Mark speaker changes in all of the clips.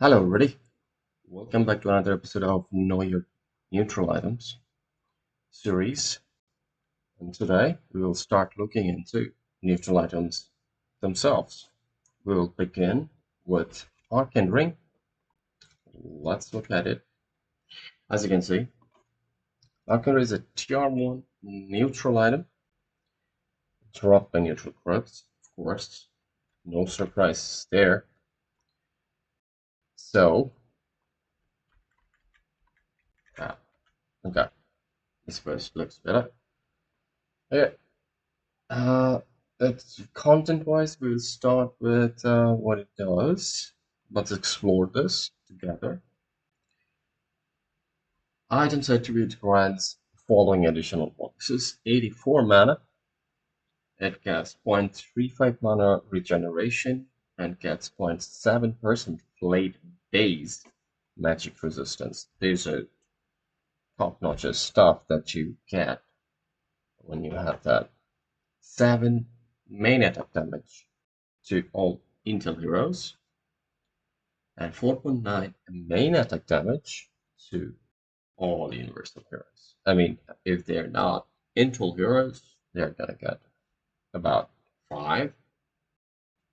Speaker 1: Hello, everybody. Welcome back to another episode of Know Your Neutral Items series. And today we will start looking into neutral items themselves. We will begin with Arcane Ring. Let's look at it. As you can see, Arcane Ring is a tier 1 neutral item, dropped by neutral corrupts, of course. No surprises there. So, okay, this first looks better. Okay. It's content-wise, we'll start with what it does. Let's explore this together. Items attribute grants following additional bonuses. 84 mana. It gets 0.35 mana regeneration and gets 0.7% blade-based magic resistance. These are top-notch stuff that you get when you have that. 7 main attack damage to all Intel heroes, and 4.9 main attack damage to all Universal heroes. I mean, if they're not Intel heroes, they're gonna get about 5,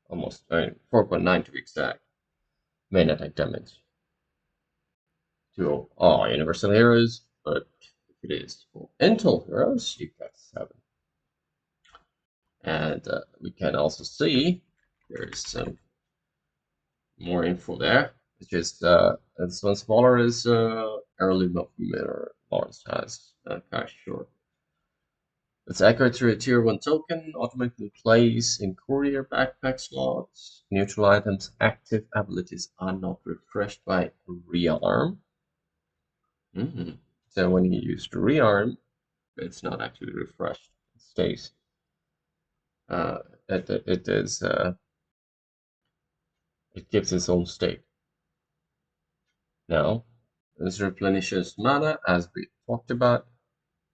Speaker 1: almost, 4.9 to be exact, main attack damage to all Universal heroes, but if it is for Intel heroes, you get 7. And we can also see there's some more info there, which is this one smaller is early movement launch has cash short. It's accurate to a tier 1 token, automatically plays in courier backpack slots. Neutral items active abilities are not refreshed by rearm. So when you use the rearm, it's not actually refreshed. It stays. It gives its own state. Now, this replenishes mana, as we talked about.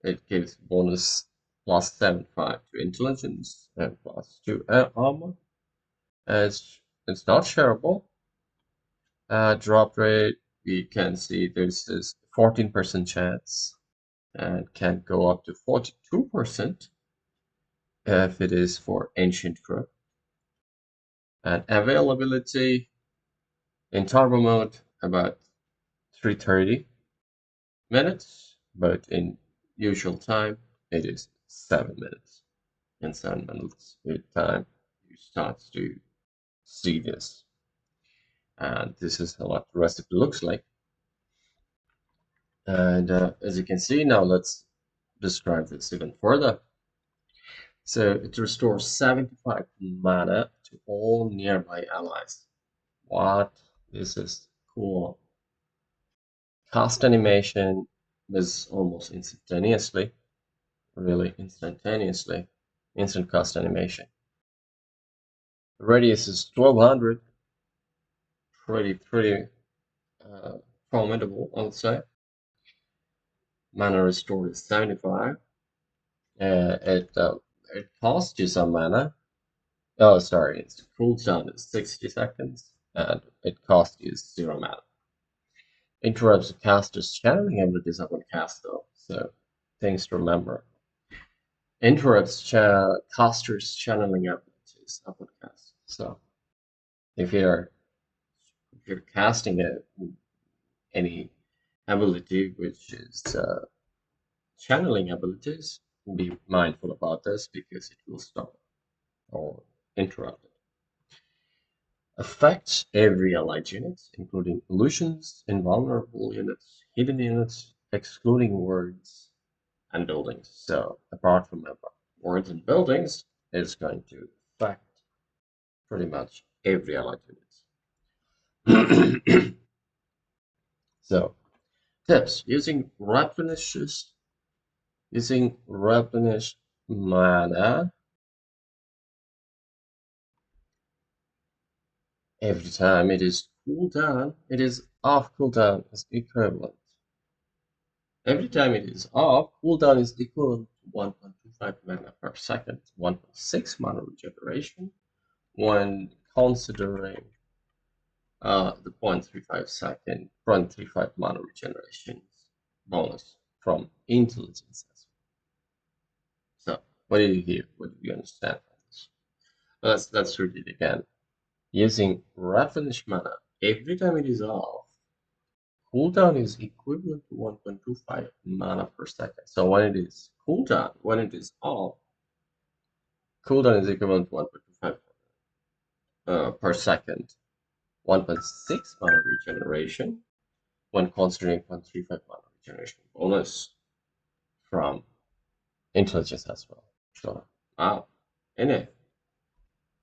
Speaker 1: It gives bonus plus 7.5 to intelligence and plus 2 armor. It's not shareable. Drop rate, we can see there's this 14% chance and can go up to 42% if it is for Ancient Crow. And availability in turbo mode about 330 minutes, but in usual time it is 7 minutes. In 7 minutes time you start to see this, and this is what the recipe looks like. And as you can see, now let's describe this even further. So it restores 75 mana to all nearby allies. What? This is cool. Cast animation is almost instantaneously, really instantaneously, instant cast animation. The radius is 1200, pretty formidable, I would say. Mana restored is 75. It costs you some mana. Oh, sorry, its cooldown is 60 seconds, and it costs you 0 mana. Interrupts the caster's channeling abilities upon cast, though, so things to remember. Interrupts caster's channeling abilities upon cast. So if you're casting any ability which is channeling abilities, be mindful about this because it will stop or interrupt it. Affects every allied unit, including illusions, invulnerable units, hidden units, excluding words and buildings. So apart from words and buildings, it's going to affect pretty much every allied unit. So tips: using replenish mana every time it is cooldown. It is off cooldown is equivalent. Every time it is off, cooldown is equivalent to 1.25 mana per second, 1.6 mana regeneration when considering the 0.35 mana regeneration bonus from intelligence as well. So, what did you hear? What did you understand from this? Well, let's read it again. Using replenish mana every time it is off, cooldown is equivalent to 1.25 mana per second. So when it is cooldown, when it is off, cooldown is equivalent to 1.25 per second. 1.6 mana regeneration when considering 0.35 mana regeneration bonus from intelligence as well. So wow, in it.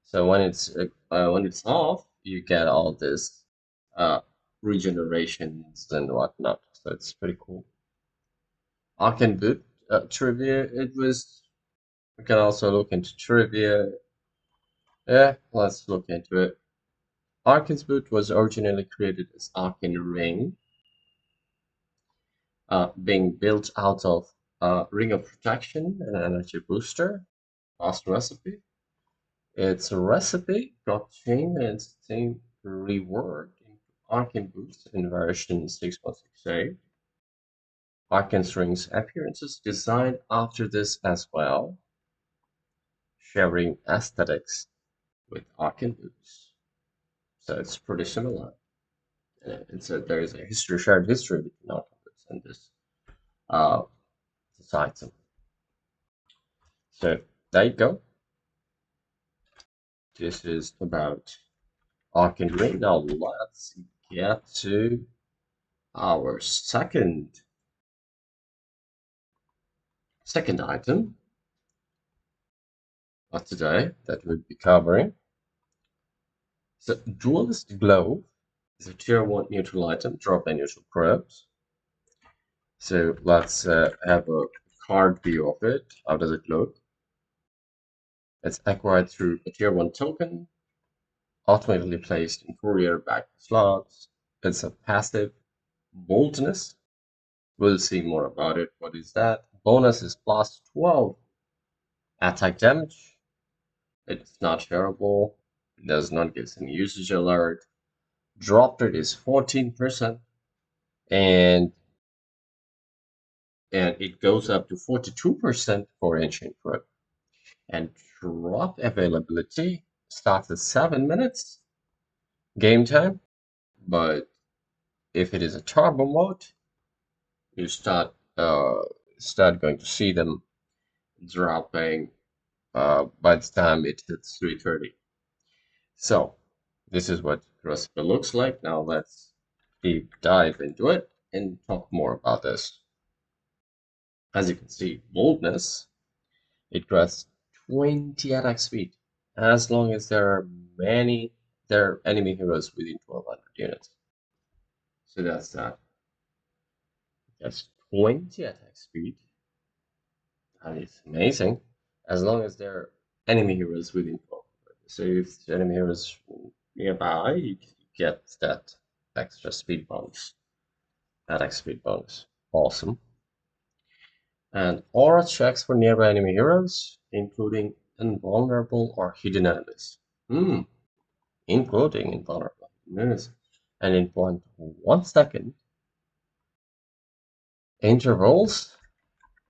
Speaker 1: So when it's off, you get all this regenerations and whatnot. So it's pretty cool. Arcane Boot trivia. We can also look into trivia. Yeah, let's look into it. Arcane's Boot was originally created as Arcane Ring, being built out of Ring of Protection and Energy Booster. Last recipe. Its recipe got changed and its same reworked into Arcane Boost in version 6.68. Arcane Ring's appearances designed after this as well, sharing aesthetics with Arcane Boost. So it's pretty similar. There is a shared history between Arcane Boost and this item. So there you go. This is about Arcane Ring. Now let's get to our second item of today that we'll be covering. So Duelist Glove is a tier 1 neutral item, drop by neutral probes. So let's have a card view of it. How does it look? It's acquired through a tier 1 token, automatically placed in courier back slots. It's a passive. Boldness. We'll see more about it. What is that? Bonus is plus 12 attack damage. It's not shareable. It does not give any usage alert. Drop rate is 14%, and it goes up to 42% for Ancient Probe. And drop availability starts at 7 minutes game time, but if it is a turbo mode, you start going to see them dropping by the time it hits 3:30. So this is what recipe looks like. Now let's deep dive into it and talk more about this. As you can see, boldness, it grants 20 attack speed as long as there are enemy heroes within 1200 units. So that's that. That's 20 attack speed. That is amazing. As long as there are enemy heroes within 1200. So if the enemy heroes nearby, you get that extra speed bonus. Attack speed bonus. Awesome. And aura checks for nearby enemy heroes, including invulnerable or hidden enemies. Including invulnerable enemies. And in 0.1 second, intervals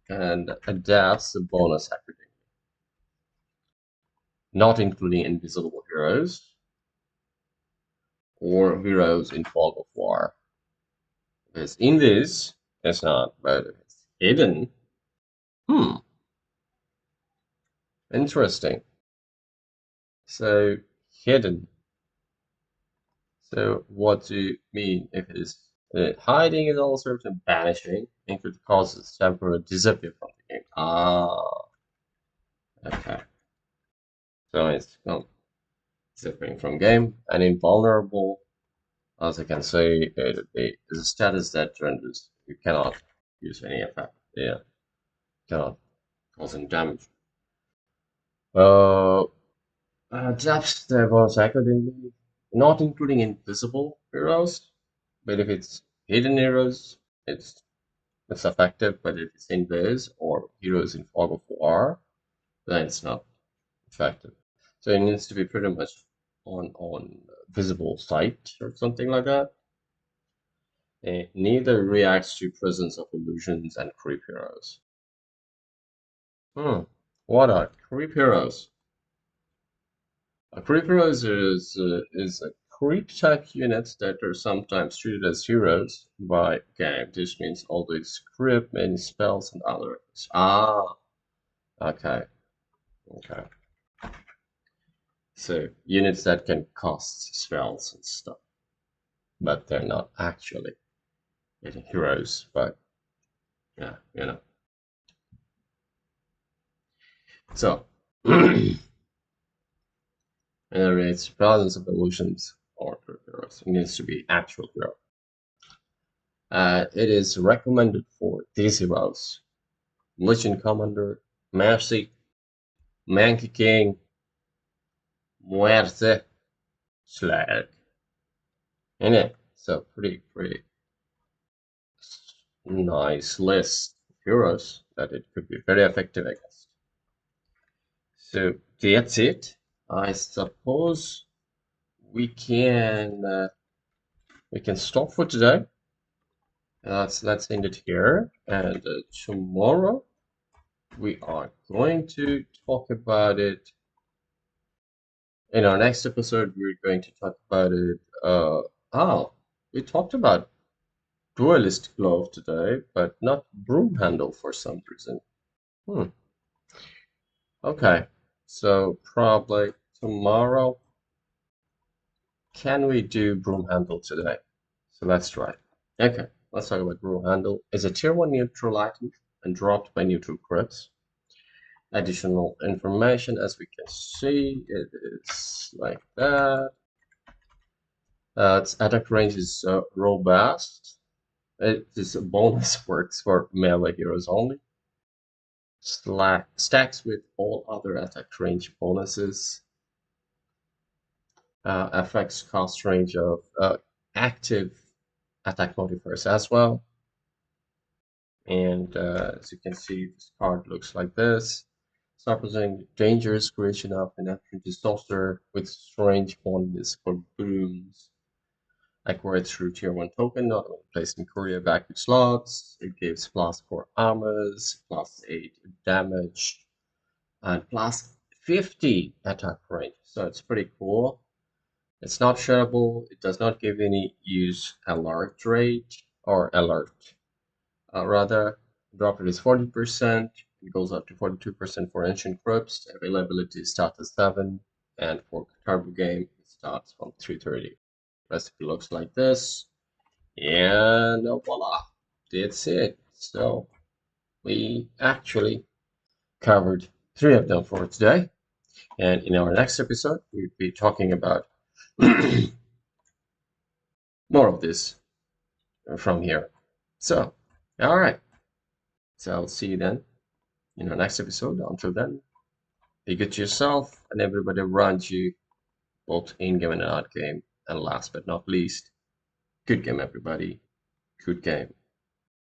Speaker 1: and adapts the bonus accordingly. Not including invisible heroes or heroes in fog of war. Because in this, it's not, but it's hidden. Interesting. So, hidden. So, what do you mean if it is hiding is also to banishing and could cause its temporary disappear from the game. Okay. So it's disappearing from game and invulnerable. As I can say, it is a status that renders you cannot use any effect. Yeah, cannot cause any damage. Adapts the bonus accordingly, not including invisible heroes, but if it's hidden heroes, it's effective. But if it's invis or heroes in fog of war, then it's not effective. So it needs to be pretty much on visible sight or something like that. Neither reacts to presence of illusions and creep heroes. What are creep heroes? A creep heroes is a creep type unit that are sometimes treated as heroes by game. This means always creep many spells and others. Ah, okay, okay. So units that can cast spells and stuff, but they're not actually heroes. But yeah, you know. So. Generates thousands of illusions or heroes. It needs to be actual hero. It is recommended for these heroes: Legion Commander, Mercy, Monkey King, Muerte, Slag. In it. So pretty nice list of heroes that it could be very effective against. So that's it. I suppose we can stop for today. Let's end it here, and tomorrow we are going to talk about it. In our next episode, we're going to talk about it. We talked about Duelist Glove today, but not Broom Handle for some reason. Okay, so probably tomorrow. Can we do Broom Handle today? So let's try. Okay, let's talk about Broom Handle. It's a tier 1 neutral item and dropped by neutral crits. Additional information, as we can see, it is like that. Its attack range is robust. It is a bonus, works for melee heroes only. Stacks with all other attack range bonuses. Affects cost range of active attack modifiers as well. And as you can see, this card looks like this. Start presenting dangerous creation of an action disaster with strange bonus for brooms. Acquired through tier 1 token, not only placed in courier backup slots. It gives +4 armors, +8 damage, and +50 attack range. So it's pretty cool. It's not shareable. It does not give any use alert rate or alert. Rather, drop rate is 40%. It goes up to 42% for Ancient Crypts. Availability starts at 7, and for Turbo Game, it starts from 330. Recipe looks like this, and voila, that's it. So we actually covered 3 of them for today, and in our next episode, we'll be talking about more of this from here. So, all right. So I'll see you then in our next episode. Until then, be good to yourself and everybody around you, both in-game and out-game. And last but not least, good game, everybody. Good game.